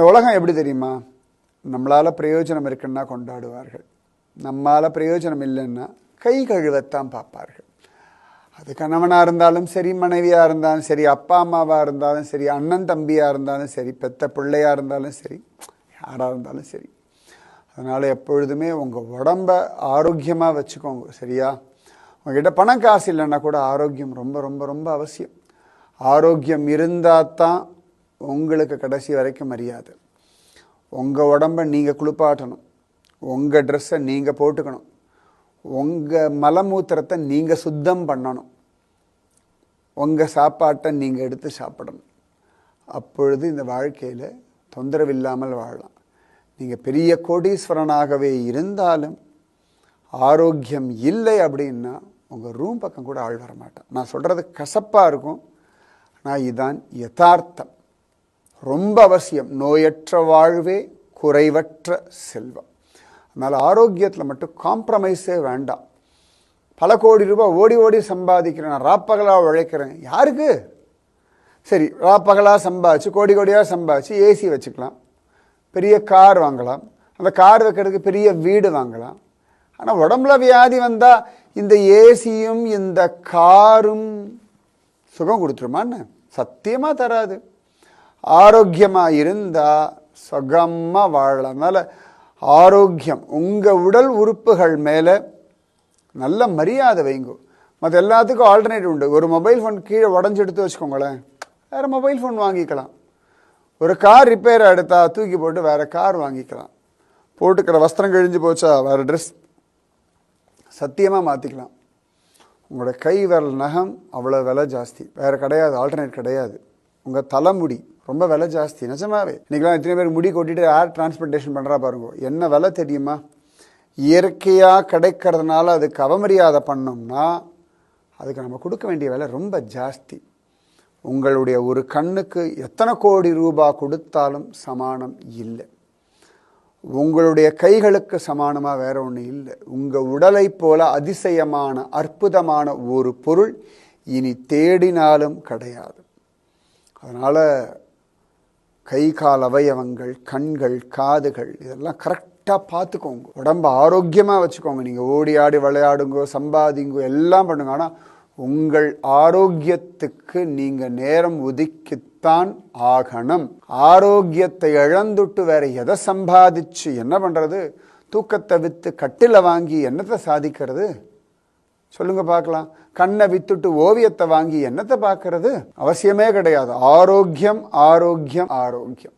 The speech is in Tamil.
இந்த உலகம் எப்படி தெரியுமா? நம்மளால் பிரயோஜனம் இருக்குன்னா கொண்டாடுவார்கள், நம்மளால் பிரயோஜனம் இல்லைன்னா கை கழுவத்தான் பார்ப்பார்கள். அது கணவனாக இருந்தாலும் சரி, மனைவியாக இருந்தாலும் சரி, அப்பா அம்மாவாக இருந்தாலும் சரி, அண்ணன் தம்பியாக இருந்தாலும் சரி, பெத்த பிள்ளையாக இருந்தாலும் சரி, யாராக இருந்தாலும் சரி. அதனால் எப்பொழுதுமே உங்கள் உடம்பை ஆரோக்கியமாக வச்சுக்கோங்க, சரியா? உங்ககிட்ட பணம் காசு இல்லைன்னா கூட ஆரோக்கியம் ரொம்ப ரொம்ப ரொம்ப அவசியம். ஆரோக்கியம் இருந்தால் தான் உங்களுக்கு கடைசி வரைக்கும் மரியாதை. உங்கள் உடம்பை நீங்கள் குளிப்பாட்டணும், உங்கள் ட்ரெஸ்ஸை நீங்கள் போட்டுக்கணும், உங்கள் மலமூத்திரத்தை நீங்கள் சுத்தம் பண்ணணும், உங்கள் சாப்பாட்டை நீங்கள் எடுத்து சாப்பிடணும். அப்பொழுது இந்த வாழ்க்கையில் தொந்தரவு இல்லாமல் வாழலாம். நீங்கள் பெரிய கோடீஸ்வரனாகவே இருந்தாலும் ஆரோக்கியம் இல்லை அப்படின்னா உங்கள் ரூம் பக்கம் கூட ஆள் வர மாட்டான். நான் சொல்கிறது கசப்பாக இருக்கும், ஆனால் இதுதான் யதார்த்தம். ரொம்ப அவசியம். நோயற்ற வாழ்வே குறைவற்ற செல்வம். அதனால் ஆரோக்கியத்தில் மட்டும் காம்ப்ரமைஸே வேண்டாம். பல கோடி ரூபாய் ஓடி ஓடி சம்பாதிக்கிறேன், நான் ராப்பகலாக உழைக்கிறேன். யாருக்கு? சரி, ராப்பகலாக சம்பாதிச்சு கோடி கோடியாக சம்பாதிச்சு ஏசி வச்சுக்கலாம், பெரிய கார் வாங்கலாம், அந்த கார் வைக்கிறதுக்கு பெரிய வீடு வாங்கலாம். ஆனால் உடம்புல வியாதி வந்தால் இந்த ஏசியும் இந்த காரும் சுகம் கொடுத்துருமான்னு? சத்தியமாக தராது. ஆரோக்கியமாக இருந்தால் சுகமாக வாழலாம். அதனால் ஆரோக்கியம், உங்கள் உடல் உறுப்புகள் மேலே நல்ல மரியாதை வைங்க. மற்ற எல்லாத்துக்கும் ஆல்டர்னேட்டிவ் உண்டு. ஒரு மொபைல் ஃபோன் கீழே உடஞ்சி எடுத்து வச்சுக்கோங்களேன், வேறு மொபைல் ஃபோன் வாங்கிக்கலாம். ஒரு கார் ரிப்பேர் எடுத்தால் தூக்கி போட்டு வேறு கார் வாங்கிக்கலாம். போட்டுக்கிற வஸ்திரம் கிழிஞ்சு போச்சா வேறு ட்ரெஸ் சத்தியமாக மாற்றிக்கலாம். உங்களோட கை விரல் நகம் அவ்வளோ விலை ஜாஸ்தி, வேறு கிடையாது, ஆல்டர்னேட் கிடையாது. உங்கள் தலைமுடி ரொம்ப விலை ஜாஸ்தி, நிஜமாவே. இன்றைக்கெலாம் எத்தனை பேர் முடி கொட்டிட்டு ஏர் டிரான்ஸ்போர்ட்டேஷன் பண்ணுறா பாருங்க, என்ன விலை தெரியுமா? இயற்கையாக கிடைக்கிறதுனால அதுக்கு அவமரியாதை பண்ணோம்னா அதுக்கு நம்ம கொடுக்க வேண்டிய விலை ரொம்ப ஜாஸ்தி. உங்களுடைய ஒரு கண்ணுக்கு எத்தனை கோடி ரூபாய் கொடுத்தாலும் சமானம் இல்லை. உங்களுடைய கைகளுக்கு சமானமாக வேற ஒன்று இல்லை. உங்கள் உடலை போல அதிசயமான அற்புதமான ஒரு பொருள் இனி தேடினாலும் கிடையாது. அதனால் கை கால் அவயவங்கள், கண்கள், காதுகள் இதெல்லாம் கரெக்டாக பார்த்துக்கோங்க. உடம்பை ஆரோக்கியமாக வச்சுக்கோங்க. நீங்கள் ஓடி ஆடி விளையாடுங்கோ, சம்பாதிங்கோ, எல்லாம் பண்ணுங்க. ஆனால் உங்கள் ஆரோக்கியத்துக்கு நீங்கள் நேரம் ஒதுக்கித்தான் ஆகணும். ஆரோக்கியத்தை இழந்துட்டு வேற எதை சம்பாதிச்சு என்ன பண்ணுறது? தூக்கத்தை விற்று கட்டில வாங்கி என்னத்தை சாதிக்கிறது? சொல்லுங்க பார்க்கலாம். கண்ணை வித்துட்டு ஓவியத்தை வாங்கி என்னத்தை பார்க்கறது? அவசியமே கிடையாது. ஆரோக்கியம், ஆரோக்கியம், ஆரோக்கியம்.